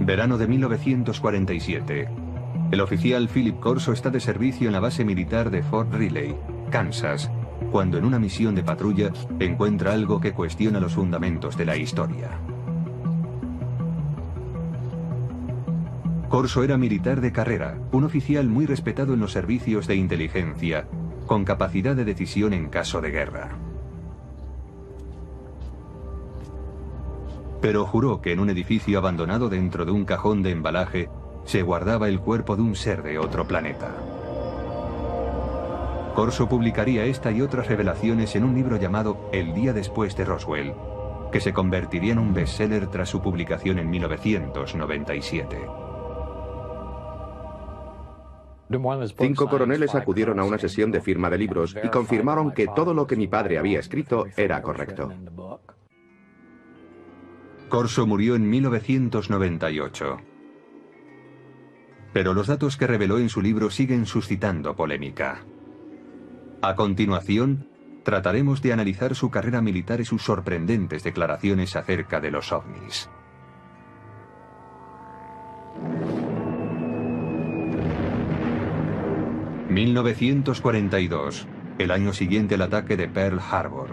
Verano de 1947. El oficial Philip Corso está de servicio en la base militar de Fort Riley, Kansas, cuando en una misión de patrulla encuentra algo que cuestiona los fundamentos de la historia. Corso era militar de carrera, un oficial muy respetado en los servicios de inteligencia, con capacidad de decisión en caso de guerra. Pero juró que en un edificio abandonado dentro de un cajón de embalaje se guardaba el cuerpo de un ser de otro planeta. Corso publicaría esta y otras revelaciones en un libro llamado El día después de Roswell, que se convertiría en un bestseller tras su publicación en 1997. 5 coroneles acudieron a una sesión de firma de libros y confirmaron que todo lo que mi padre había escrito era correcto. Corso murió en 1998. Pero los datos que reveló en su libro siguen suscitando polémica. A continuación, trataremos de analizar su carrera militar y sus sorprendentes declaraciones acerca de los ovnis. ...1942... el año siguiente al ataque de Pearl Harbor.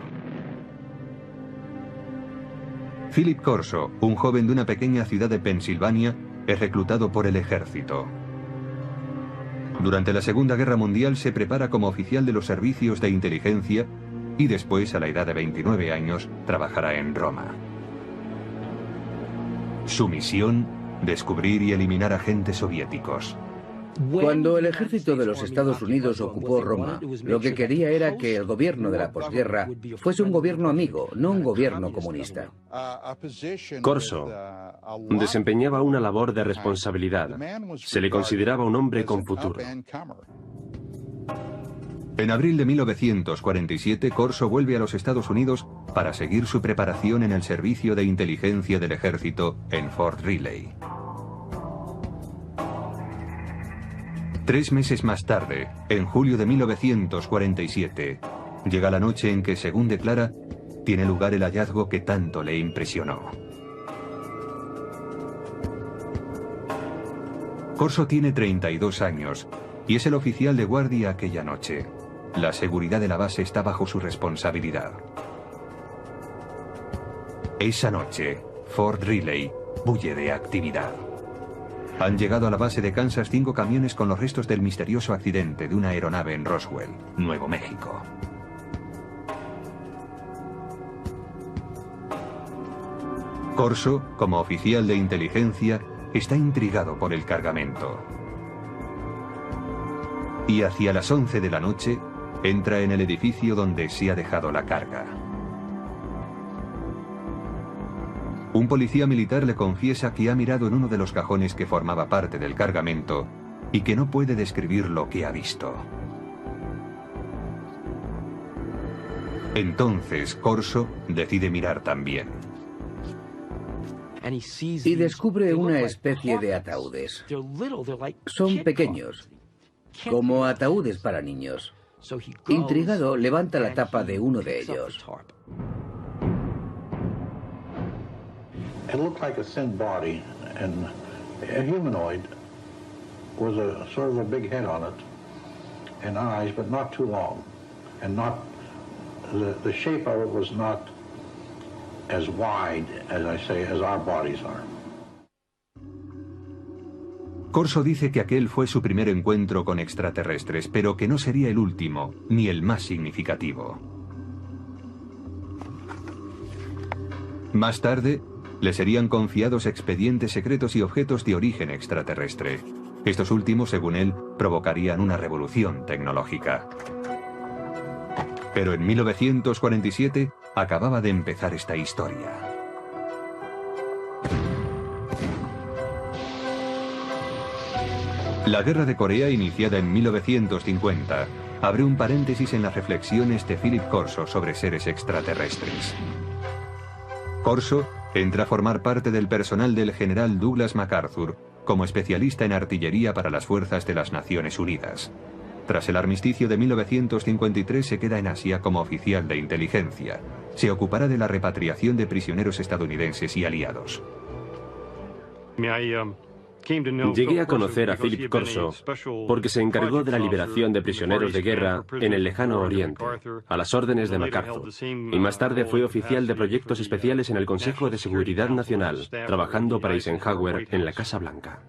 Philip Corso, un joven de una pequeña ciudad de Pensilvania, es reclutado por el ejército. Durante la Segunda Guerra Mundial se prepara como oficial de los servicios de inteligencia y después, a la edad de 29 años, trabajará en Roma. Su misión: descubrir y eliminar agentes soviéticos. Cuando el ejército de los Estados Unidos ocupó Roma, lo que quería era que el gobierno de la posguerra fuese un gobierno amigo, no un gobierno comunista. Corso desempeñaba una labor de responsabilidad. Se le consideraba un hombre con futuro. En abril de 1947, Corso vuelve a los Estados Unidos para seguir su preparación en el servicio de inteligencia del ejército en Fort Riley. 3 meses más tarde, en julio de 1947, llega la noche en que, según declara, tiene lugar el hallazgo que tanto le impresionó. Corso tiene 32 años y es el oficial de guardia aquella noche. La seguridad de la base está bajo su responsabilidad. Esa noche, Fort Riley bulle de actividad. Han llegado a la base de Kansas 5 camiones con los restos del misterioso accidente de una aeronave en Roswell, Nuevo México. Corso, como oficial de inteligencia, está intrigado por el cargamento. Y hacia las 11 de la noche, entra en el edificio donde se ha dejado la carga. Un policía militar le confiesa que ha mirado en uno de los cajones que formaba parte del cargamento y que no puede describir lo que ha visto. Entonces Corso decide mirar también. Y descubre una especie de ataúdes. Son pequeños, como ataúdes para niños. Intrigado, levanta la tapa de uno de ellos. It looked like a thin body and a humanoid with a sort of a big head on it and eyes, but not too long, and not the shape of it was not as wide as I say as our bodies are. Corso dice que aquel fue su primer encuentro con extraterrestres, pero que no sería el último, ni el más significativo. Más tarde, le serían confiados expedientes secretos y objetos de origen extraterrestre. Estos últimos, según él, provocarían una revolución tecnológica. Pero en 1947 acababa de empezar esta historia. La Guerra de Corea, iniciada en 1950, abre un paréntesis en las reflexiones de Philip Corso sobre seres extraterrestres. Corso entra a formar parte del personal del general Douglas MacArthur como especialista en artillería para las fuerzas de las Naciones Unidas. Tras el armisticio de 1953 se queda en Asia como oficial de inteligencia. Se ocupará de la repatriación de prisioneros estadounidenses y aliados. Llegué a conocer a Philip Corso porque se encargó de la liberación de prisioneros de guerra en el lejano Oriente, a las órdenes de MacArthur, y más tarde fue oficial de proyectos especiales en el Consejo de Seguridad Nacional, trabajando para Eisenhower en la Casa Blanca.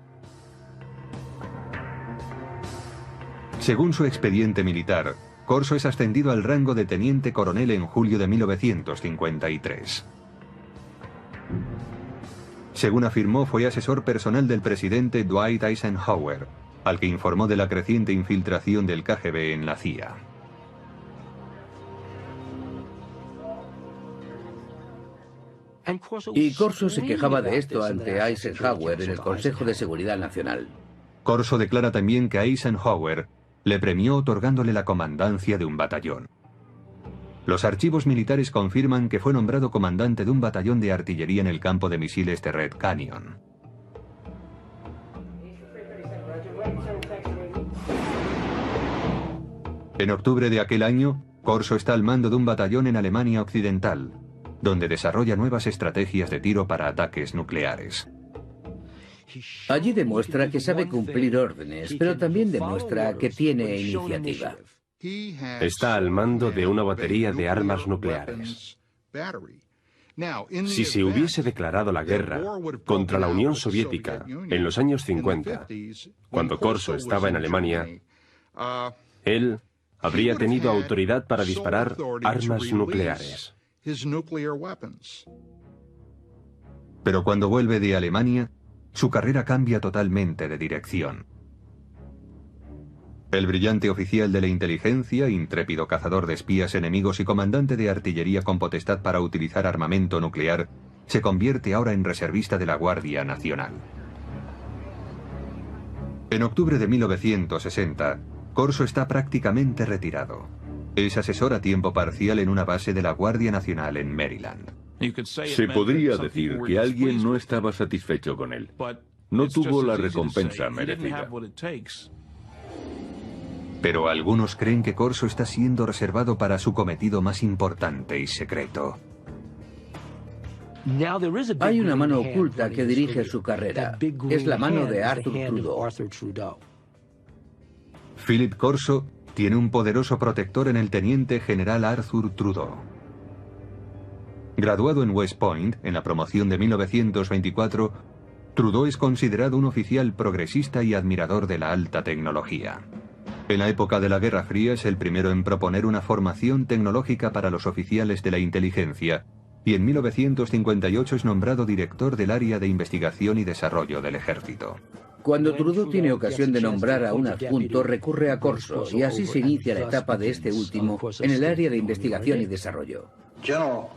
Según su expediente militar, Corso es ascendido al rango de teniente coronel en julio de 1953. Según afirmó, fue asesor personal del presidente Dwight Eisenhower, al que informó de la creciente infiltración del KGB en la CIA. Y Corso se quejaba de esto ante Eisenhower en el Consejo de Seguridad Nacional. Corso declara también que Eisenhower le premió otorgándole la comandancia de un batallón. Los archivos militares confirman que fue nombrado comandante de un batallón de artillería en el campo de misiles de Red Canyon. En octubre de aquel año, Corso está al mando de un batallón en Alemania Occidental, donde desarrolla nuevas estrategias de tiro para ataques nucleares. Allí demuestra que sabe cumplir órdenes, pero también demuestra que tiene iniciativa. Está al mando de una batería de armas nucleares. Si se hubiese declarado la guerra contra la Unión Soviética en los años 50, cuando Corso estaba en Alemania, él habría tenido autoridad para disparar armas nucleares. Pero cuando vuelve de Alemania, su carrera cambia totalmente de dirección. El brillante oficial de la inteligencia, intrépido cazador de espías enemigos y comandante de artillería con potestad para utilizar armamento nuclear, se convierte ahora en reservista de la Guardia Nacional. En octubre de 1960, Corso está prácticamente retirado. Es asesor a tiempo parcial en una base de la Guardia Nacional en Maryland. Se podría decir que alguien no estaba satisfecho con él. No tuvo la recompensa merecida. Pero algunos creen que Corso está siendo reservado para su cometido más importante y secreto. Hay una mano oculta que dirige su carrera. Es la mano de Arthur Trudeau. Philip Corso tiene un poderoso protector en el teniente general Arthur Trudeau. Graduado en West Point, en la promoción de 1924, Trudeau es considerado un oficial progresista y admirador de la alta tecnología. En la época de la Guerra Fría es el primero en proponer una formación tecnológica para los oficiales de la inteligencia, y en 1958 es nombrado director del área de investigación y desarrollo del ejército. Cuando Trudeau tiene ocasión de nombrar a un adjunto, recurre a Corso, y así se inicia la etapa de este último en el área de investigación y desarrollo. General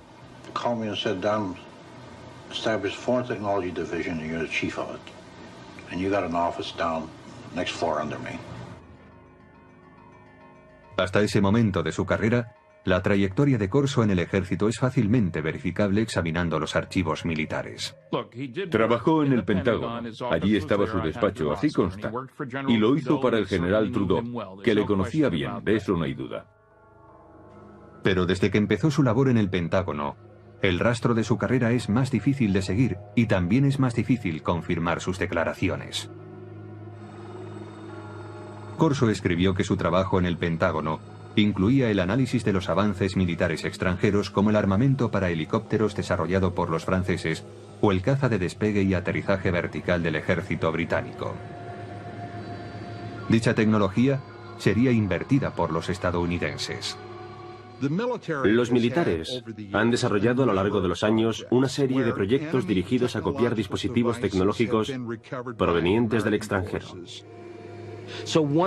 called me and said, "Don, establish Foreign Technology Division and you're the chief of it. And you got an office down next floor under me." Hasta ese momento de su carrera, la trayectoria de Corso en el ejército es fácilmente verificable examinando los archivos militares. Trabajó en el Pentágono. Allí estaba su despacho, así consta. Y lo hizo para el general Trudeau, que le conocía bien, de eso no hay duda. Pero desde que empezó su labor en el Pentágono, el rastro de su carrera es más difícil de seguir y también es más difícil confirmar sus declaraciones. Corso escribió que su trabajo en el Pentágono incluía el análisis de los avances militares extranjeros como el armamento para helicópteros desarrollado por los franceses o el caza de despegue y aterrizaje vertical del ejército británico. Dicha tecnología sería invertida por los estadounidenses. Los militares han desarrollado a lo largo de los años una serie de proyectos dirigidos a copiar dispositivos tecnológicos provenientes del extranjero.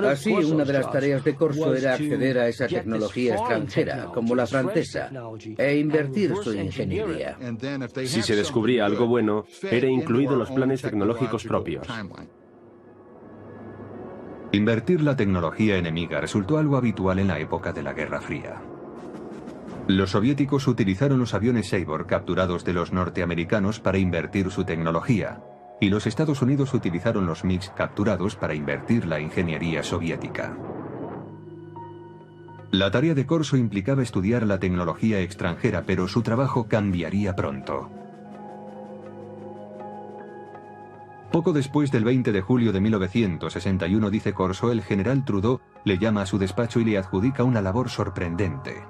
Así, una de las tareas de Corso era acceder a esa tecnología extranjera, como la francesa, e invertir su ingeniería. Si se descubría algo bueno, era incluido en los planes tecnológicos propios. Invertir la tecnología enemiga resultó algo habitual en la época de la Guerra Fría. Los soviéticos utilizaron los aviones Sabor capturados de los norteamericanos para invertir su tecnología, y los Estados Unidos utilizaron los MiG capturados para invertir la ingeniería soviética. La tarea de Corso implicaba estudiar la tecnología extranjera, pero su trabajo cambiaría pronto. Poco después del 20 de julio de 1961, dice Corso, el general Trudeau le llama a su despacho y le adjudica una labor sorprendente: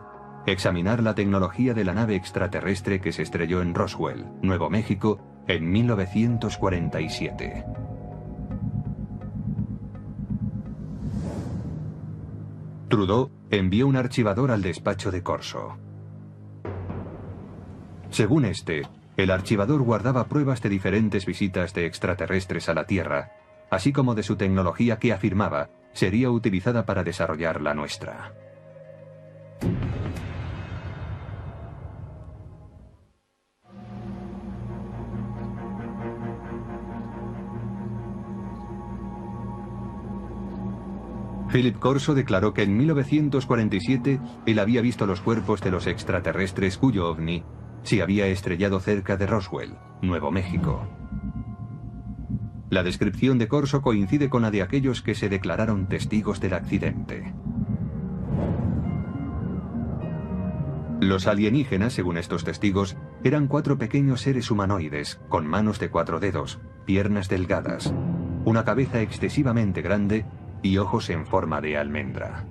examinar la tecnología de la nave extraterrestre que se estrelló en Roswell, Nuevo México, en 1947. Trudeau envió un archivador al despacho de Corso. Según este, el archivador guardaba pruebas de diferentes visitas de extraterrestres a la Tierra, así como de su tecnología que afirmaba sería utilizada para desarrollar la nuestra. Philip Corso declaró que en 1947 él había visto los cuerpos de los extraterrestres cuyo ovni se había estrellado cerca de Roswell, Nuevo México. La descripción de Corso coincide con la de aquellos que se declararon testigos del accidente. Los alienígenas, según estos testigos, eran 4 pequeños seres humanoides, con manos de 4 dedos, piernas delgadas, una cabeza excesivamente grande y ojos en forma de almendra.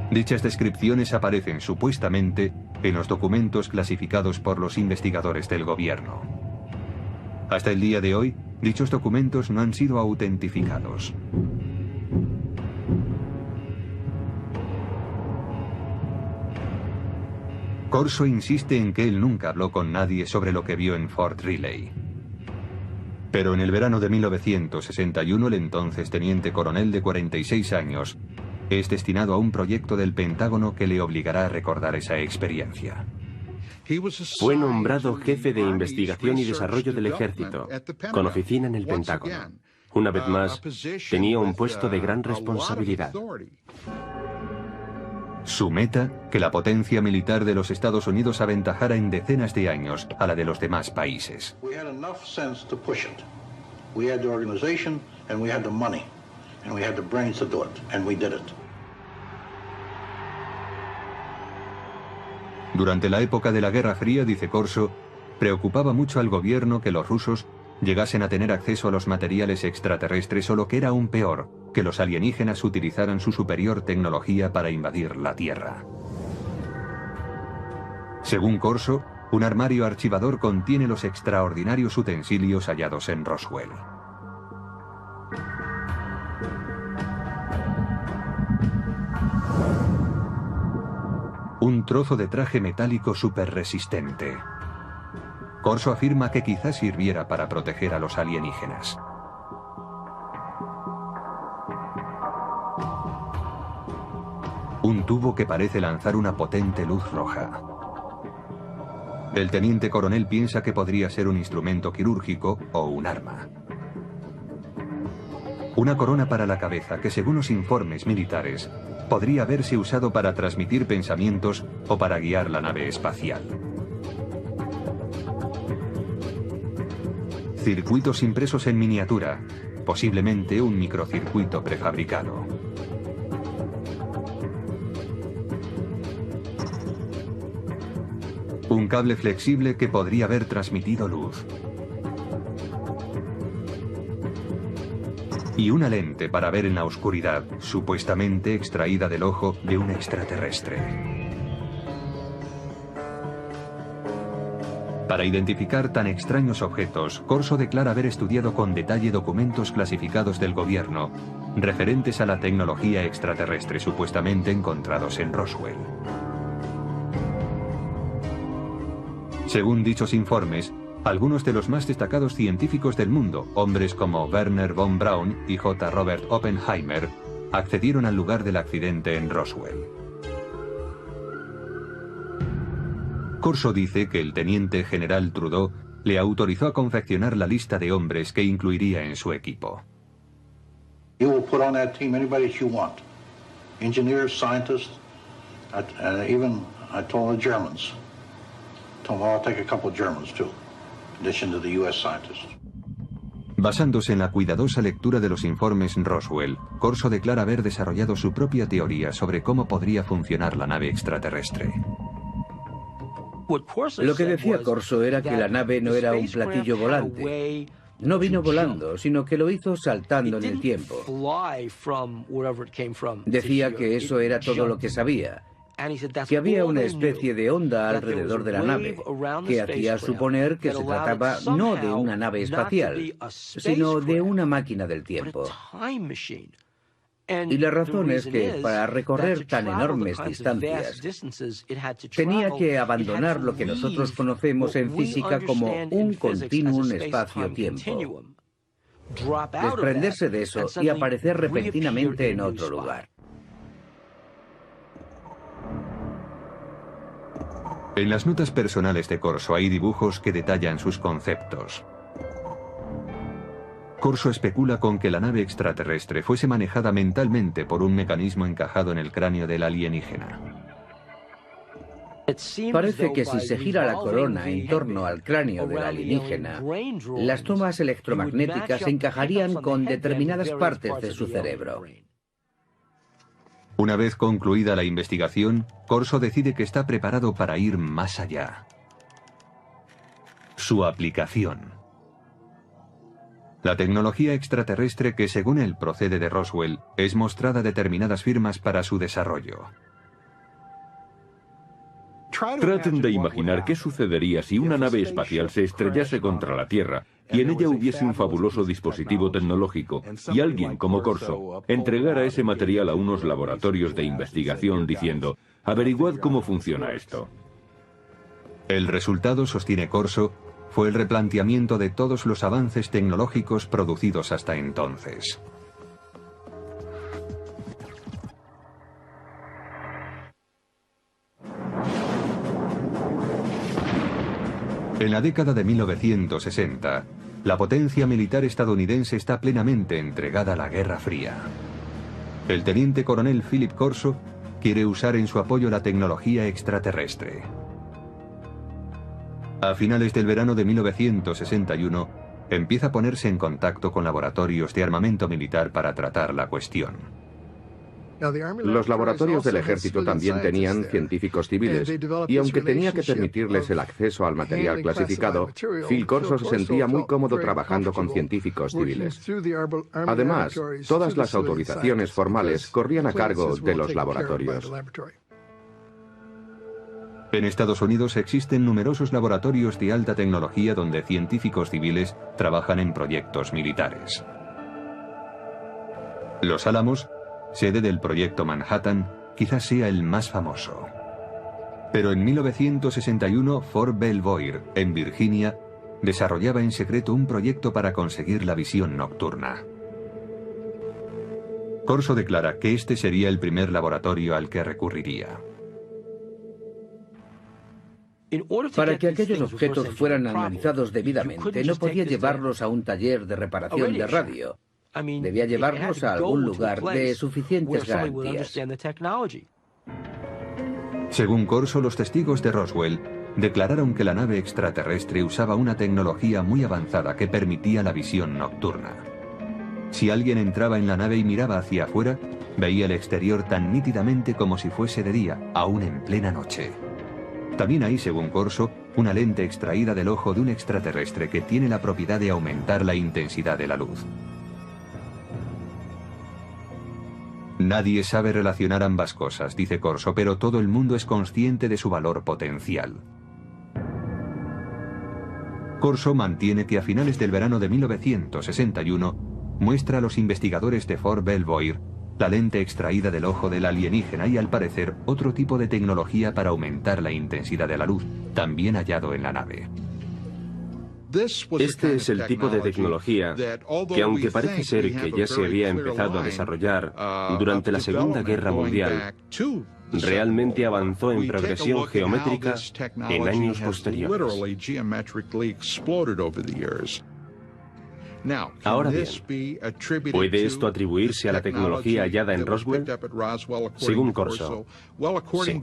Dichas descripciones aparecen supuestamente en los documentos clasificados por los investigadores del gobierno. Hasta el día de hoy, dichos documentos no han sido autentificados. Corso insiste en que él nunca habló con nadie sobre lo que vio en Fort Riley. Pero en el verano de 1961, el entonces teniente coronel de 46 años es destinado a un proyecto del Pentágono que le obligará a recordar esa experiencia. Fue nombrado jefe de investigación y desarrollo del ejército, con oficina en el Pentágono. Una vez más, tenía un puesto de gran responsabilidad. Su meta, que la potencia militar de los Estados Unidos aventajara en decenas de años a la de los demás países. Durante la época de la Guerra Fría, dice Corso, preocupaba mucho al gobierno que los rusos llegasen a tener acceso a los materiales extraterrestres o, lo que era aún peor, que los alienígenas utilizaran su superior tecnología para invadir la Tierra. Según Corso, un armario archivador contiene los extraordinarios utensilios hallados en Roswell. Un trozo de traje metálico superresistente. Corso afirma que quizás sirviera para proteger a los alienígenas. Un tubo que parece lanzar una potente luz roja. El teniente coronel piensa que podría ser un instrumento quirúrgico o un arma. Una corona para la cabeza que, según los informes militares, podría haberse usado para transmitir pensamientos o para guiar la nave espacial. Circuitos impresos en miniatura, posiblemente un microcircuito prefabricado. Un cable flexible que podría haber transmitido luz. Y una lente para ver en la oscuridad, supuestamente extraída del ojo de un extraterrestre. Para identificar tan extraños objetos, Corso declara haber estudiado con detalle documentos clasificados del gobierno referentes a la tecnología extraterrestre supuestamente encontrados en Roswell. Según dichos informes, algunos de los más destacados científicos del mundo, hombres como Werner von Braun y J. Robert Oppenheimer, accedieron al lugar del accidente en Roswell. Corso dice que el teniente general Trudeau le autorizó a confeccionar la lista de hombres que incluiría en su equipo. You will put on that team anybody that you want. Engineers, scientists, and even I told the Germans. Told them I'll take a couple of Germans too, in addition to the US scientists. Basándose en la cuidadosa lectura de los informes Roswell, Corso declara haber desarrollado su propia teoría sobre cómo podría funcionar la nave extraterrestre. Lo que decía Corso era que la nave no era un platillo volante. No vino volando, sino que lo hizo saltando en el tiempo. Decía que eso era todo lo que sabía, que había una especie de onda alrededor de la nave, que hacía suponer que se trataba no de una nave espacial, sino de una máquina del tiempo. Y la razón es que para recorrer tan enormes distancias, tenía que abandonar lo que nosotros conocemos en física como un continuum espacio-tiempo, desprenderse de eso y aparecer repentinamente en otro lugar. En las notas personales de Corso hay dibujos que detallan sus conceptos. Corso especula con que la nave extraterrestre fuese manejada mentalmente por un mecanismo encajado en el cráneo del alienígena. Parece que si se gira la corona en torno al cráneo del alienígena, las tomas electromagnéticas encajarían con determinadas partes de su cerebro. Una vez concluida la investigación, Corso decide que está preparado para ir más allá. Su aplicación. La tecnología extraterrestre que, según él, procede de Roswell, es mostrada a determinadas firmas para su desarrollo. Traten de imaginar qué sucedería si una nave espacial se estrellase contra la Tierra y en ella hubiese un fabuloso dispositivo tecnológico y alguien como Corso entregara ese material a unos laboratorios de investigación diciendo: averiguad cómo funciona esto. El resultado, sostiene Corso, fue el replanteamiento de todos los avances tecnológicos producidos hasta entonces. En la década de 1960, la potencia militar estadounidense está plenamente entregada a la Guerra Fría. El teniente coronel Philip Corso quiere usar en su apoyo la tecnología extraterrestre. A finales del verano de 1961, empieza a ponerse en contacto con laboratorios de armamento militar para tratar la cuestión. Los laboratorios del ejército también tenían científicos civiles, y aunque tenía que permitirles el acceso al material clasificado, Phil Corso se sentía muy cómodo trabajando con científicos civiles. Además, todas las autorizaciones formales corrían a cargo de los laboratorios. En Estados Unidos existen numerosos laboratorios de alta tecnología donde científicos civiles trabajan en proyectos militares. Los Álamos, sede del proyecto Manhattan, quizás sea el más famoso. Pero en 1961, Fort Belvoir, en Virginia, desarrollaba en secreto un proyecto para conseguir la visión nocturna. Corso declara que este sería el primer laboratorio al que recurriría. Para que aquellos objetos fueran analizados debidamente, no podía llevarlos a un taller de reparación de radio. Debía llevarlos a algún lugar de suficientes garantías. Según Corso, los testigos de Roswell declararon que la nave extraterrestre usaba una tecnología muy avanzada que permitía la visión nocturna. Si alguien entraba en la nave y miraba hacia afuera, veía el exterior tan nítidamente como si fuese de día, aún en plena noche. También hay, según Corso, una lente extraída del ojo de un extraterrestre que tiene la propiedad de aumentar la intensidad de la luz. Nadie sabe relacionar ambas cosas, dice Corso, pero todo el mundo es consciente de su valor potencial. Corso mantiene que a finales del verano de 1961 muestra a los investigadores de Fort Belvoir la lente extraída del ojo del alienígena y, al parecer, otro tipo de tecnología para aumentar la intensidad de la luz, también hallado en la nave. Este es el tipo de tecnología que, aunque parece ser que ya se había empezado a desarrollar durante la Segunda Guerra Mundial, realmente avanzó en progresión geométrica en años posteriores. Ahora bien, ¿puede esto atribuirse a la tecnología hallada en Roswell? Según Corso, sí.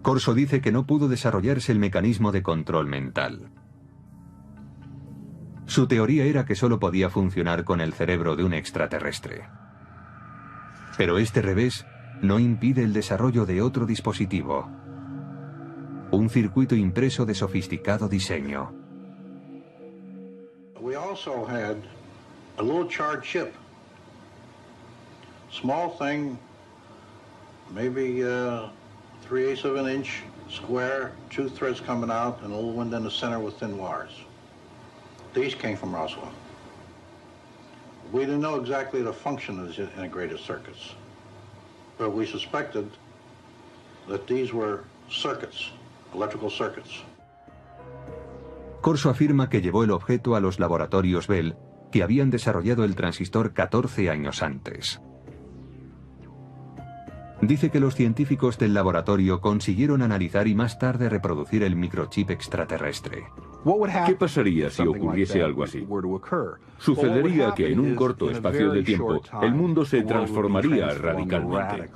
Corso dice que no pudo desarrollarse el mecanismo de control mental. Su teoría era que solo podía funcionar con el cerebro de un extraterrestre. Pero este revés no impide el desarrollo de otro dispositivo. Un circuito impreso de sofisticado diseño. We also had a little charred chip. Small thing, maybe 3/8 of an inch square, 2 threads coming out, and a little one in the center with thin wires. These came from Roswell. We didn't know exactly the function of the integrated circuits, but we suspected that these were circuits, electrical circuits. Corso afirma que llevó el objeto a los laboratorios Bell, que habían desarrollado el transistor 14 años antes. Dice que los científicos del laboratorio consiguieron analizar y más tarde reproducir el microchip extraterrestre. ¿Qué pasaría si ocurriese algo así? Sucedería que en un corto espacio de tiempo el mundo se transformaría radicalmente.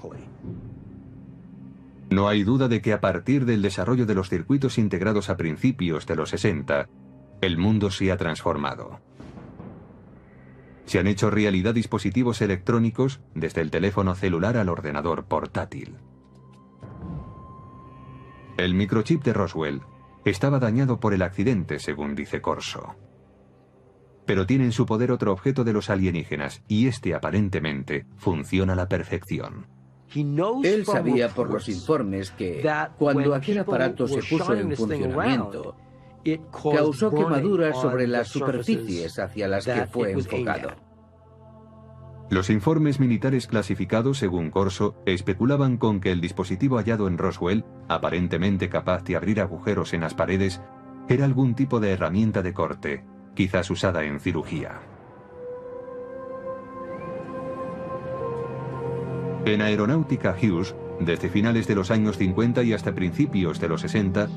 No hay duda de que a partir del desarrollo de los circuitos integrados a principios de los 60, el mundo se ha transformado. Se han hecho realidad dispositivos electrónicos desde el teléfono celular al ordenador portátil. El microchip de Roswell estaba dañado por el accidente, según dice Corso. Pero tiene en su poder otro objeto de los alienígenas, y este aparentemente funciona a la perfección. Él sabía por los informes que cuando aquel aparato se puso en funcionamiento, causó quemaduras sobre las superficies hacia las que fue enfocado. Los informes militares clasificados, según Corso, especulaban con que el dispositivo hallado en Roswell, aparentemente capaz de abrir agujeros en las paredes, era algún tipo de herramienta de corte, quizás usada en cirugía. En Aeronáutica Hughes, desde finales de los años 50 y hasta principios de los 60,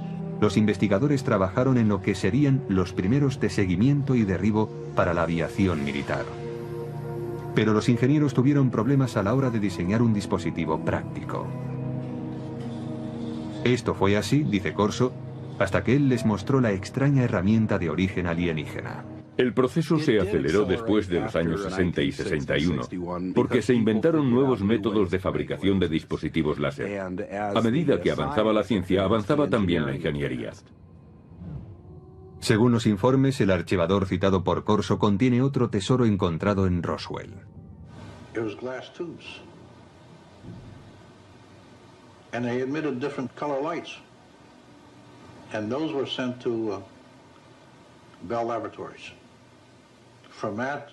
los investigadores trabajaron en lo que serían los primeros de seguimiento y derribo para la aviación militar. Pero los ingenieros tuvieron problemas a la hora de diseñar un dispositivo práctico. Esto fue así, dice Corso, hasta que él les mostró la extraña herramienta de origen alienígena. El proceso se aceleró después de los años 60 y 61, porque se inventaron nuevos métodos de fabricación de dispositivos láser. A medida que avanzaba la ciencia, avanzaba también la ingeniería. Según los informes, el archivador citado por Corso contiene otro tesoro encontrado en Roswell. It was glass tubes. And they emitted different color lights. And those were sent to Bell Laboratories. From that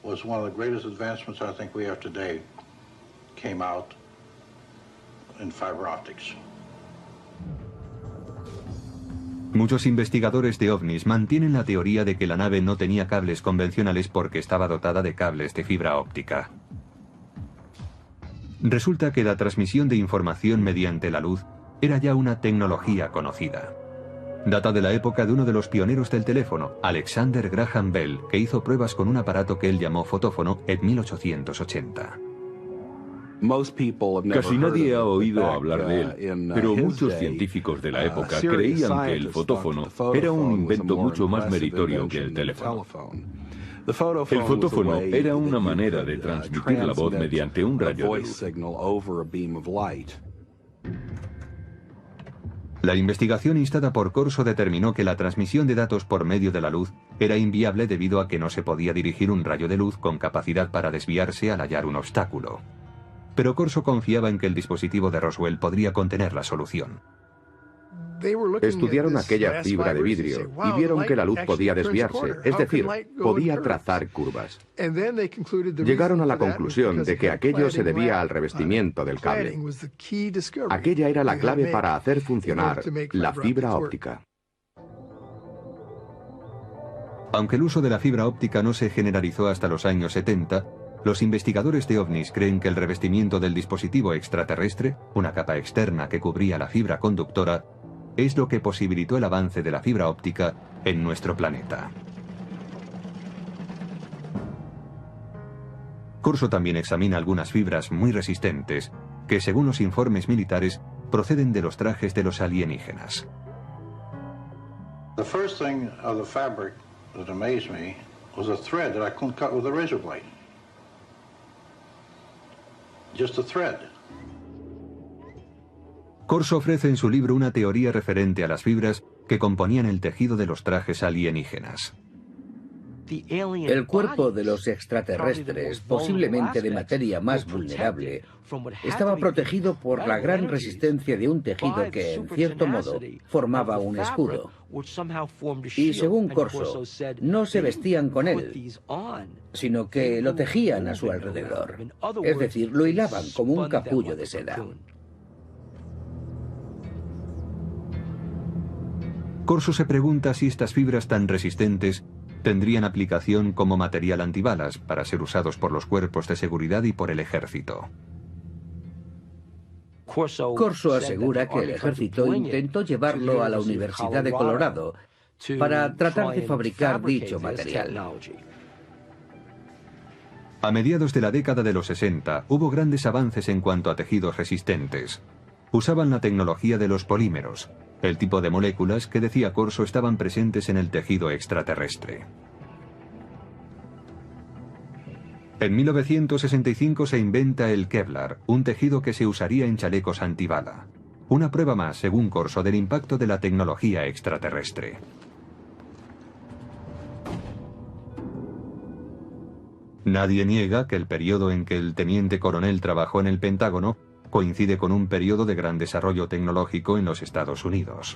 was one of the greatest advancements I think we have today, came out in fiber optics. Muchos investigadores de ovnis mantienen la teoría de que la nave no tenía cables convencionales porque estaba dotada de cables de fibra óptica. Resulta que la transmisión de información mediante la luz era ya una tecnología conocida. Data de la época de uno de los pioneros del teléfono, Alexander Graham Bell, que hizo pruebas con un aparato que él llamó fotófono en 1880. Casi nadie ha oído hablar de él, pero muchos científicos de la época creían que el fotófono era un invento mucho más meritorio que el teléfono. El fotófono era una manera de transmitir la voz mediante un rayo de luz. La investigación instada por Corso determinó que la transmisión de datos por medio de la luz era inviable debido a que no se podía dirigir un rayo de luz con capacidad para desviarse al hallar un obstáculo. Pero Corso confiaba en que el dispositivo de Roswell podría contener la solución. Estudiaron aquella fibra de vidrio y vieron que la luz podía desviarse, es decir, podía trazar curvas. Llegaron a la conclusión de que aquello se debía al revestimiento del cable. Aquella era la clave para hacer funcionar la fibra óptica. Aunque el uso de la fibra óptica no se generalizó hasta los años 70, los investigadores de ovnis creen que el revestimiento del dispositivo extraterrestre, una capa externa que cubría la fibra conductora, es lo que posibilitó el avance de la fibra óptica en nuestro planeta. Corso también examina algunas fibras muy resistentes que, según los informes militares, proceden de los trajes de los alienígenas. The first thing of the fabric that amazed me was a thread that I couldn't cut with a razor blade. Just a thread. Corso ofrece en su libro una teoría referente a las fibras que componían el tejido de los trajes alienígenas. El cuerpo de los extraterrestres, posiblemente de materia más vulnerable, estaba protegido por la gran resistencia de un tejido que, en cierto modo, formaba un escudo. Y según Corso, no se vestían con él, sino que lo tejían a su alrededor. Es decir, lo hilaban como un capullo de seda. Corso se pregunta si estas fibras tan resistentes tendrían aplicación como material antibalas para ser usados por los cuerpos de seguridad y por el ejército. Corso asegura que el ejército intentó llevarlo a la Universidad de Colorado para tratar de fabricar dicho material. A mediados de la década de los 60 hubo grandes avances en cuanto a tejidos resistentes. Usaban la tecnología de los polímeros, el tipo de moléculas que, decía Corso, estaban presentes en el tejido extraterrestre. En 1965 se inventa el Kevlar, un tejido que se usaría en chalecos antibala. Una prueba más, según Corso, del impacto de la tecnología extraterrestre. Nadie niega que el periodo en que el teniente coronel trabajó en el Pentágono coincide con un periodo de gran desarrollo tecnológico en los Estados Unidos.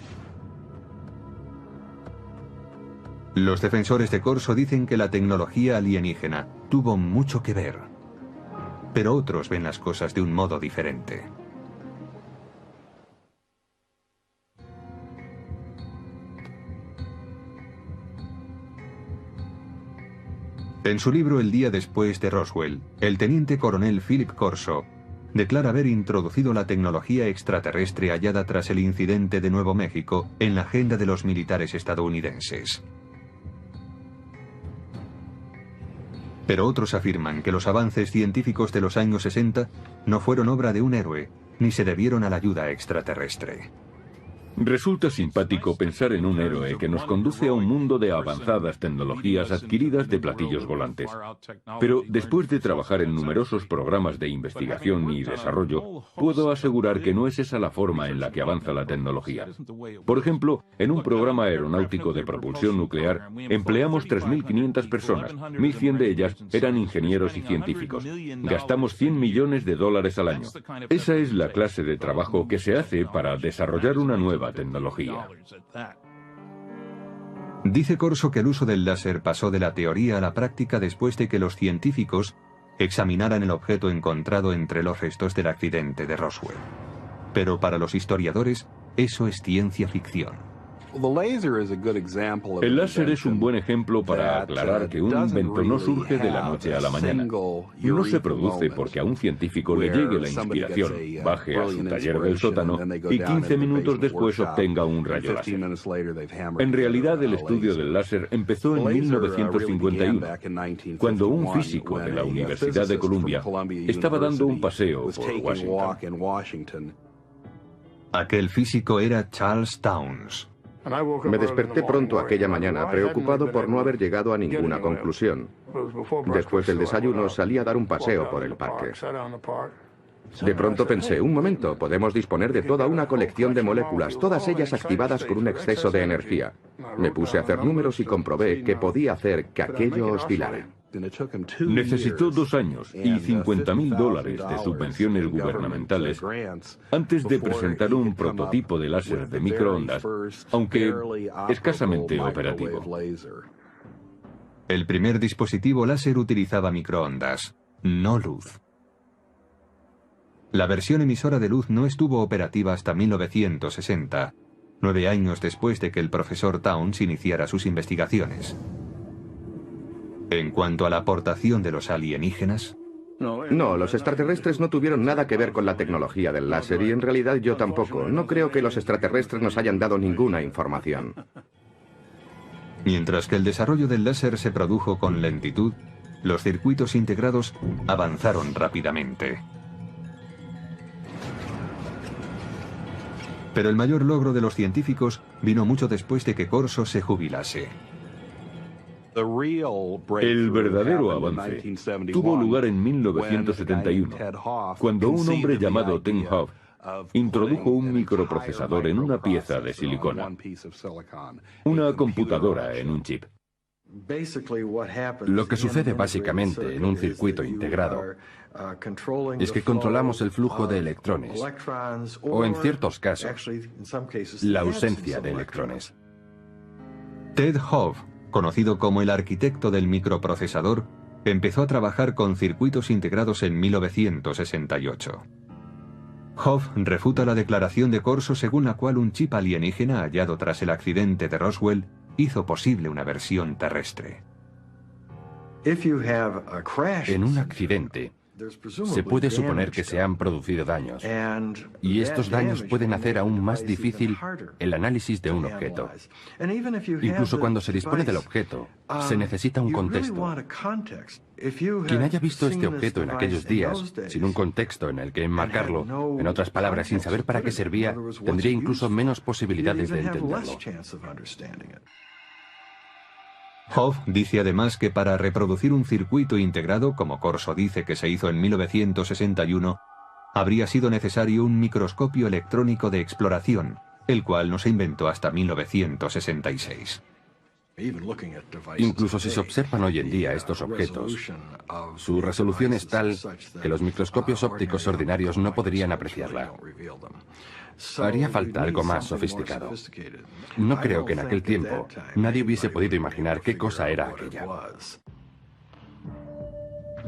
Los defensores de Corso dicen que la tecnología alienígena tuvo mucho que ver, pero otros ven las cosas de un modo diferente. En su libro El día después de Roswell, el teniente coronel Philip Corso declara haber introducido la tecnología extraterrestre hallada tras el incidente de Nuevo México en la agenda de los militares estadounidenses. Pero otros afirman que los avances científicos de los años 60 no fueron obra de un héroe, ni se debieron a la ayuda extraterrestre. Resulta simpático pensar en un héroe que nos conduce a un mundo de avanzadas tecnologías adquiridas de platillos volantes. Pero después de trabajar en numerosos programas de investigación y desarrollo, puedo asegurar que no es esa la forma en la que avanza la tecnología. Por ejemplo, en un programa aeronáutico de propulsión nuclear, empleamos 3.500 personas, 1.100 de ellas eran ingenieros y científicos. Gastamos $100 millones al año. Esa es la clase de trabajo que se hace para desarrollar una nueva tecnología. Dice Corso que el uso del láser pasó de la teoría a la práctica después de que los científicos examinaran el objeto encontrado entre los restos del accidente de Roswell. Pero para los historiadores, eso es ciencia ficción. El láser es un buen ejemplo para aclarar que un invento no surge de la noche a la mañana. No se produce porque a un científico le llegue la inspiración, baje a su taller del sótano y 15 minutos después obtenga un rayo láser. En realidad, el estudio del láser empezó en 1951, cuando un físico de la Universidad de Columbia estaba dando un paseo por Washington. Aquel físico era Charles Townes. Me desperté pronto aquella mañana, preocupado por no haber llegado a ninguna conclusión. Después del desayuno salí a dar un paseo por el parque. De pronto pensé, un momento, podemos disponer de toda una colección de moléculas, todas ellas activadas por un exceso de energía. Me puse a hacer números y comprobé que podía hacer que aquello oscilara. Necesitó 2 años y $50.000 de subvenciones gubernamentales antes de presentar un prototipo de láser de microondas, aunque escasamente operativo. El primer dispositivo láser utilizaba microondas, no luz. La versión emisora de luz no estuvo operativa hasta 1960, 9 años después de que el profesor Townes iniciara sus investigaciones. En cuanto a la aportación de los alienígenas... No, los extraterrestres no tuvieron nada que ver con la tecnología del láser y en realidad yo tampoco. No creo que los extraterrestres nos hayan dado ninguna información. Mientras que el desarrollo del láser se produjo con lentitud, los circuitos integrados avanzaron rápidamente. Pero el mayor logro de los científicos vino mucho después de que Corso se jubilase. El verdadero avance tuvo lugar en 1971, cuando un hombre llamado Tim Hoff introdujo un microprocesador en una pieza de silicona, una computadora en un chip. Lo que sucede básicamente en un circuito integrado es que controlamos el flujo de electrones, o en ciertos casos, la ausencia de electrones. Ted Hove, conocido como el arquitecto del microprocesador, empezó a trabajar con circuitos integrados en 1968. Hove refuta la declaración de Corso según la cual un chip alienígena hallado tras el accidente de Roswell hizo posible una versión terrestre. En un accidente, se puede suponer que se han producido daños, y estos daños pueden hacer aún más difícil el análisis de un objeto. Incluso cuando se dispone del objeto, se necesita un contexto. Quien haya visto este objeto en aquellos días, sin un contexto en el que enmarcarlo, en otras palabras, sin saber para qué servía, tendría incluso menos posibilidades de entenderlo. Hove dice además que para reproducir un circuito integrado, como Corso dice que se hizo en 1961, habría sido necesario un microscopio electrónico de exploración, el cual no se inventó hasta 1966. Incluso si se observan hoy en día estos objetos, su resolución es tal que los microscopios ópticos ordinarios no podrían apreciarla. Haría falta algo más sofisticado. No creo que en aquel tiempo nadie hubiese podido imaginar qué cosa era aquella.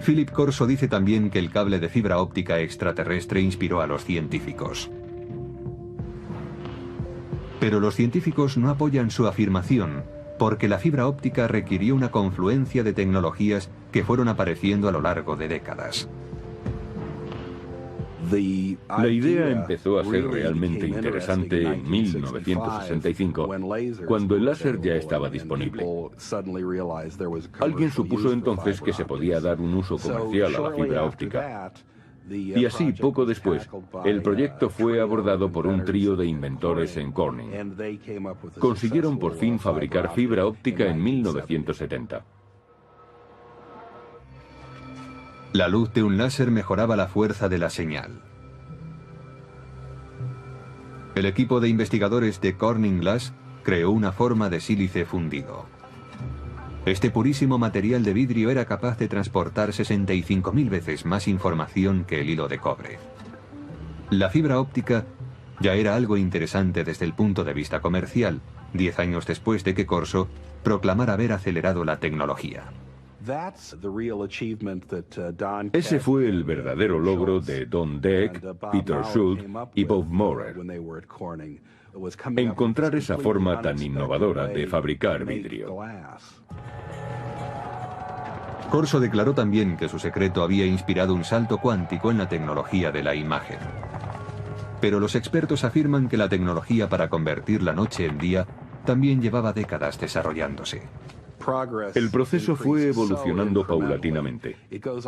Philip Corso dice también que el cable de fibra óptica extraterrestre inspiró a los científicos. Pero los científicos no apoyan su afirmación, porque la fibra óptica requirió una confluencia de tecnologías que fueron apareciendo a lo largo de décadas. La idea empezó a ser realmente interesante en 1965, cuando el láser ya estaba disponible. Alguien supuso entonces que se podía dar un uso comercial a la fibra óptica. Y así, poco después, el proyecto fue abordado por un trío de inventores en Corning. Consiguieron por fin fabricar fibra óptica en 1970. La luz de un láser mejoraba la fuerza de la señal. El equipo de investigadores de Corning Glass creó una forma de sílice fundido. Este purísimo material de vidrio era capaz de transportar 65.000 veces más información que el hilo de cobre. La fibra óptica ya era algo interesante desde el punto de vista comercial, 10 años después de que Corso proclamara haber acelerado la tecnología. Ese fue el verdadero logro de Don Deck, Peter Schultz y Bob Maurer. Encontrar esa forma tan innovadora de fabricar vidrio. Corso declaró también que su secreto había inspirado un salto cuántico en la tecnología de la imagen. Pero los expertos afirman que la tecnología para convertir la noche en día también llevaba décadas desarrollándose. El proceso fue evolucionando paulatinamente.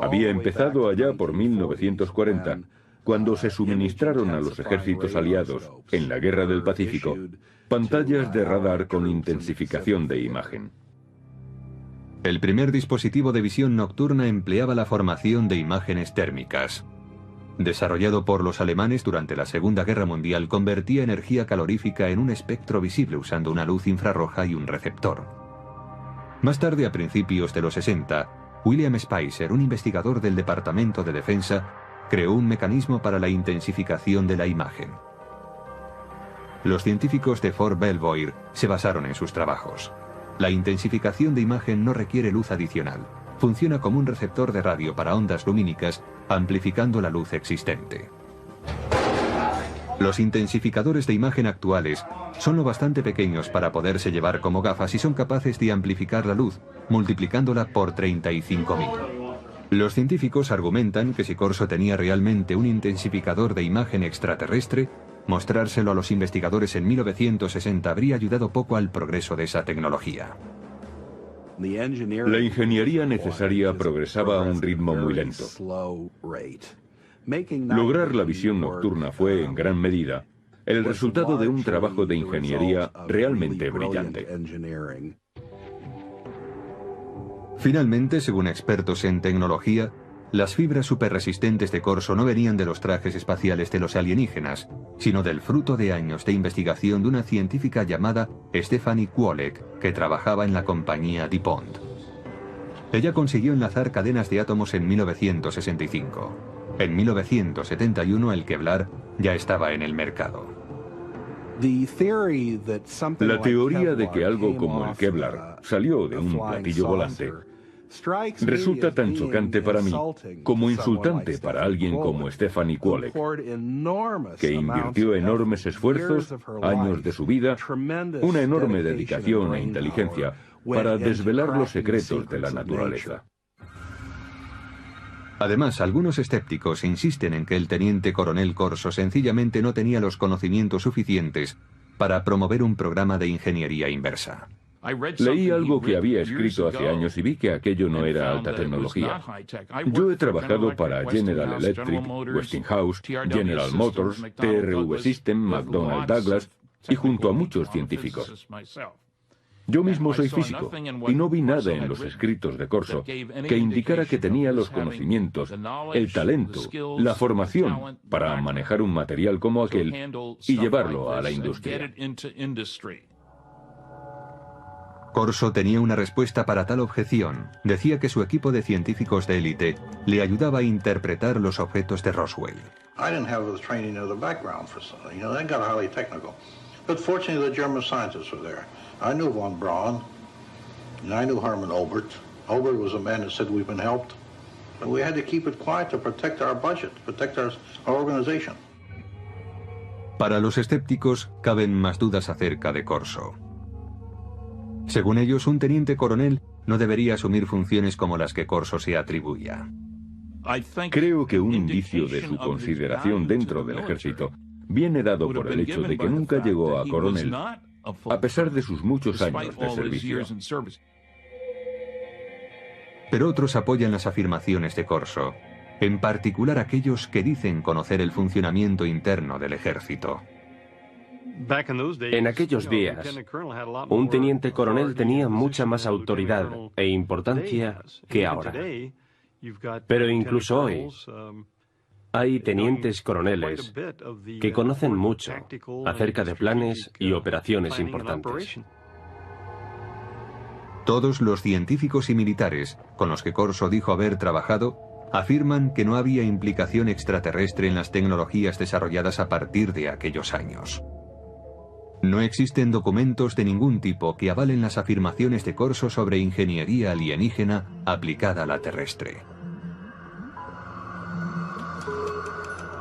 Había empezado allá por 1940, cuando se suministraron a los ejércitos aliados, en la Guerra del Pacífico, pantallas de radar con intensificación de imagen. El primer dispositivo de visión nocturna empleaba la formación de imágenes térmicas. Desarrollado por los alemanes durante la Segunda Guerra Mundial, convertía energía calorífica en un espectro visible usando una luz infrarroja y un receptor. Más tarde, a principios de los 60, William Spicer, un investigador del Departamento de Defensa, creó un mecanismo para la intensificación de la imagen. Los científicos de Fort Belvoir se basaron en sus trabajos. La intensificación de imagen no requiere luz adicional. Funciona como un receptor de radio para ondas lumínicas, amplificando la luz existente. Los intensificadores de imagen actuales son lo bastante pequeños para poderse llevar como gafas y son capaces de amplificar la luz, multiplicándola por 35.000. Los científicos argumentan que si Corso tenía realmente un intensificador de imagen extraterrestre, mostrárselo a los investigadores en 1960 habría ayudado poco al progreso de esa tecnología. La ingeniería necesaria progresaba a un ritmo muy lento. Lograr la visión nocturna fue, en gran medida, el resultado de un trabajo de ingeniería realmente brillante. Finalmente, según expertos en tecnología, las fibras superresistentes de Corso no venían de los trajes espaciales de los alienígenas, sino del fruto de años de investigación de una científica llamada Stephanie Kwolek, que trabajaba en la compañía DuPont. Ella consiguió enlazar cadenas de átomos en 1965. En 1971 el Kevlar ya estaba en el mercado. La teoría de que algo como el Kevlar salió de un platillo volante resulta tan chocante para mí como insultante para alguien como Stephanie Kwolek, que invirtió enormes esfuerzos, años de su vida, una enorme dedicación e inteligencia para desvelar los secretos de la naturaleza. Además, algunos escépticos insisten en que el teniente coronel Corso sencillamente no tenía los conocimientos suficientes para promover un programa de ingeniería inversa. Leí algo que había escrito hace años y vi que aquello no era alta tecnología. Yo he trabajado para General Electric, Westinghouse, General Motors, TRV System, McDonnell Douglas y junto a muchos científicos. Yo mismo soy físico y no vi nada en los escritos de Corso que indicara que tenía los conocimientos, el talento, la formación para manejar un material como aquel y llevarlo a la industria. Corso tenía una respuesta para tal objeción. Decía que su equipo de científicos de élite le ayudaba a interpretar los objetos de Roswell. I didn't have the training or the background for something. You know, they got highly technical. But fortunately, the German scientists were there. I knew von Braun, and I knew Hermann Oberth. Oberth was a man that said we've been helped. But we had to keep it quiet to protect our budget, protect our organization. Para los escépticos, caben más dudas acerca de Corso. Según ellos, un teniente coronel no debería asumir funciones como las que Corso se atribuía. Creo que un indicio de su consideración dentro del ejército viene dado por el hecho de que nunca llegó a coronel, a pesar de sus muchos años de servicio. Pero otros apoyan las afirmaciones de Corso, en particular aquellos que dicen conocer el funcionamiento interno del ejército. En aquellos días, un teniente coronel tenía mucha más autoridad e importancia que ahora. Pero incluso hoy, hay tenientes coroneles que conocen mucho acerca de planes y operaciones importantes. Todos los científicos y militares con los que Corso dijo haber trabajado afirman que no había implicación extraterrestre en las tecnologías desarrolladas a partir de aquellos años. No existen documentos de ningún tipo que avalen las afirmaciones de Corso sobre ingeniería alienígena aplicada a la terrestre.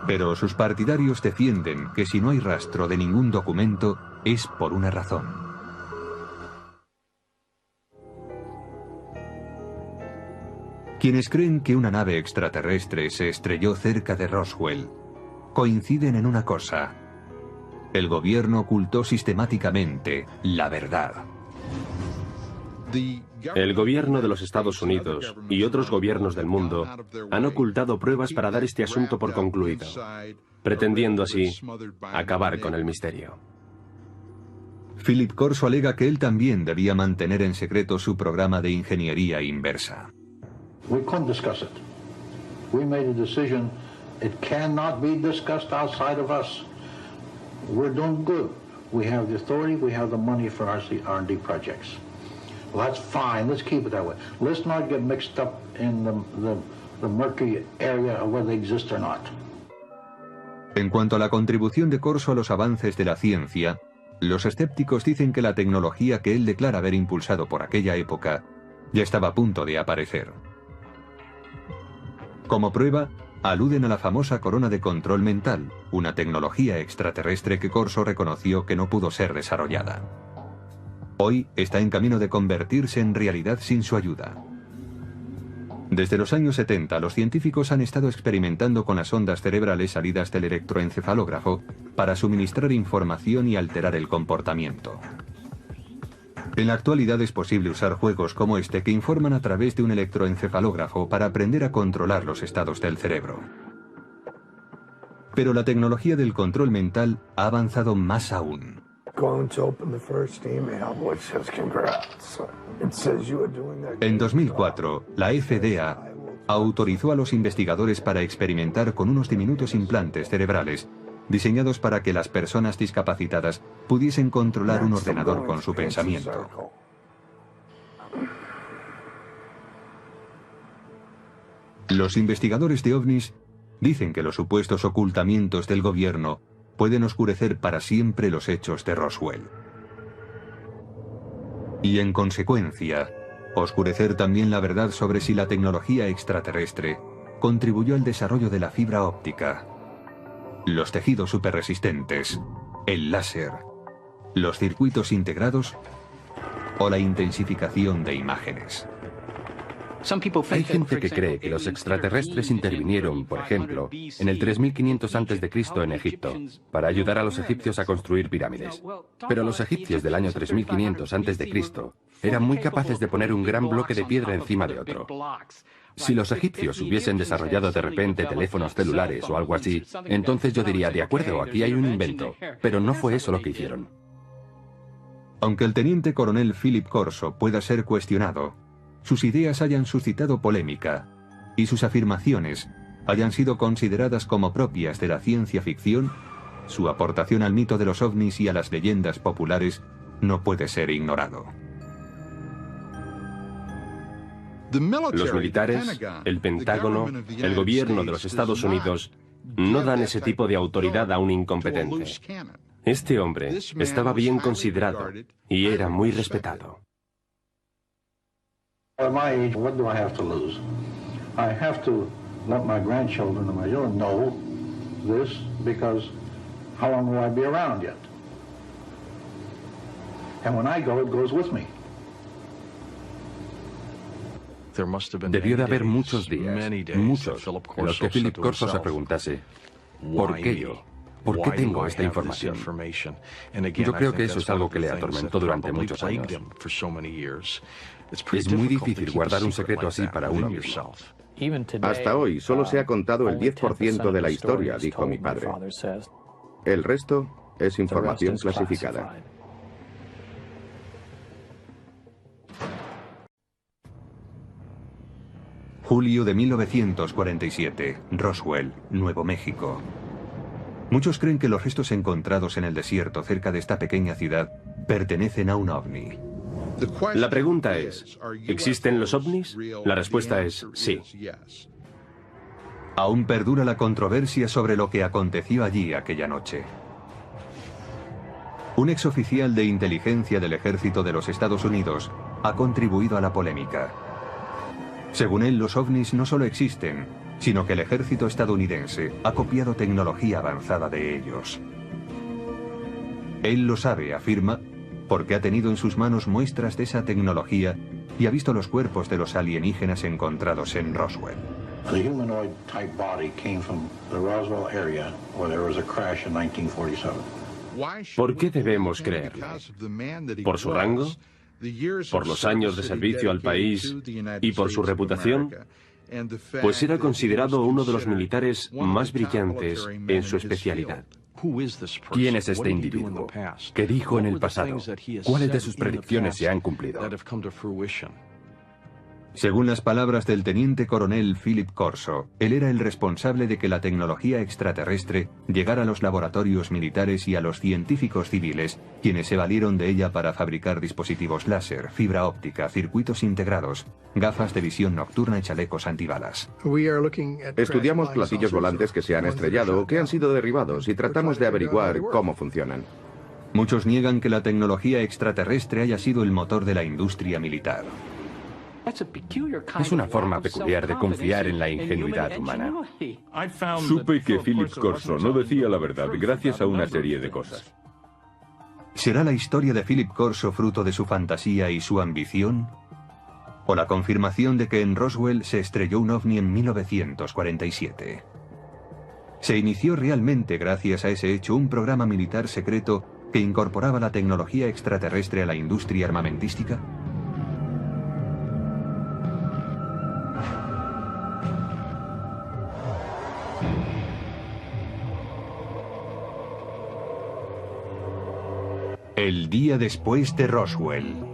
Pero sus partidarios defienden que si no hay rastro de ningún documento es por una razón. Quienes creen que una nave extraterrestre se estrelló cerca de Roswell coinciden en una cosa: el gobierno ocultó sistemáticamente la verdad. El gobierno de los Estados Unidos y otros gobiernos del mundo han ocultado pruebas para dar este asunto por concluido, pretendiendo así acabar con el misterio. Philip Corso alega que él también debía mantener en secreto su programa de ingeniería inversa. We couldn't discuss it. We made a decision. It cannot be discussed outside of us. We're doing good. We have the authority, we have the money for our R&D projects. Well, that's fine. Let's keep it that way. Let's not get mixed up in the murky area of whether they exist or not. En cuanto a la contribución de Corso a los avances de la ciencia, los escépticos dicen que la tecnología que él declara haber impulsado por aquella época ya estaba a punto de aparecer. Como prueba, aluden a la famosa corona de control mental, una tecnología extraterrestre que Corso reconoció que no pudo ser desarrollada. Hoy está en camino de convertirse en realidad sin su ayuda. Desde los años 70, los científicos han estado experimentando con las ondas cerebrales salidas del electroencefalógrafo para suministrar información y alterar el comportamiento. En la actualidad es posible usar juegos como este que informan a través de un electroencefalógrafo para aprender a controlar los estados del cerebro. Pero la tecnología del control mental ha avanzado más aún. En 2004, la FDA autorizó a los investigadores para experimentar con unos diminutos implantes cerebrales diseñados para que las personas discapacitadas pudiesen controlar un ordenador con su pensamiento. Los investigadores de ovnis dicen que los supuestos ocultamientos del gobierno pueden oscurecer para siempre los hechos de Roswell. Y en consecuencia, oscurecer también la verdad sobre si la tecnología extraterrestre contribuyó al desarrollo de la fibra óptica, los tejidos superresistentes, el láser, los circuitos integrados o la intensificación de imágenes. Hay gente que cree que los extraterrestres intervinieron, por ejemplo, en el 3500 a.C. en Egipto, para ayudar a los egipcios a construir pirámides. Pero los egipcios del año 3500 a.C. eran muy capaces de poner un gran bloque de piedra encima de otro. Si los egipcios hubiesen desarrollado de repente teléfonos celulares o algo así, entonces yo diría, de acuerdo, aquí hay un invento. Pero no fue eso lo que hicieron. Aunque el teniente coronel Philip Corso pueda ser cuestionado, sus ideas hayan suscitado polémica y sus afirmaciones hayan sido consideradas como propias de la ciencia ficción, su aportación al mito de los ovnis y a las leyendas populares no puede ser ignorado. Los militares, el Pentágono, el gobierno de los Estados Unidos no dan ese tipo de autoridad a un incompetente. Este hombre estaba bien considerado y era muy respetado. At my age, what do I have to lose? I have to let my grandchildren and my children know this, because how long will I be around yet? And when I go, it goes with me. Debió de haber muchos días, muchos, en los que Philip Corso se preguntase, ¿por qué yo? ¿Por qué tengo esta información? Yo creo que eso es algo que le atormentó durante muchos años. Es muy difícil guardar un secreto así para uno mismo. Hasta hoy solo se ha contado el 10% de la historia, dijo mi padre. El resto es información clasificada. Julio de 1947, Roswell, Nuevo México. Muchos creen que los restos encontrados en el desierto cerca de esta pequeña ciudad pertenecen a un ovni. La pregunta es, ¿existen los ovnis? La respuesta es sí. Aún perdura la controversia sobre lo que aconteció allí aquella noche. Un exoficial de inteligencia del ejército de los Estados Unidos ha contribuido a la polémica. Según él, los ovnis no solo existen, sino que el ejército estadounidense ha copiado tecnología avanzada de ellos. Él lo sabe, afirma, porque ha tenido en sus manos muestras de esa tecnología y ha visto los cuerpos de los alienígenas encontrados en Roswell. The humanoid type body came from the Roswell area where there was a crash in 1947. ¿Por qué debemos creerle? ¿Por su rango? ¿Por los años de servicio al país y por su reputación? Pues era considerado uno de los militares más brillantes en su especialidad. ¿Quién es este individuo? ¿Qué dijo en el pasado? ¿Cuáles de sus predicciones se han cumplido? Según las palabras del teniente coronel Philip Corso, él era el responsable de que la tecnología extraterrestre llegara a los laboratorios militares y a los científicos civiles, quienes se valieron de ella para fabricar dispositivos láser, fibra óptica, circuitos integrados, gafas de visión nocturna y chalecos antibalas. Estudiamos platillos volantes que se han estrellado o que han sido derribados y tratamos de averiguar cómo funcionan. Muchos niegan que la tecnología extraterrestre haya sido el motor de la industria militar. Es una forma peculiar de confiar en la ingenuidad humana. Supe que Philip Corso no decía la verdad gracias a una serie de cosas. ¿Será la historia de Philip Corso fruto de su fantasía y su ambición? ¿O la confirmación de que en Roswell se estrelló un ovni en 1947? ¿Se inició realmente gracias a ese hecho un programa militar secreto que incorporaba la tecnología extraterrestre a la industria armamentística? El día después de Roswell.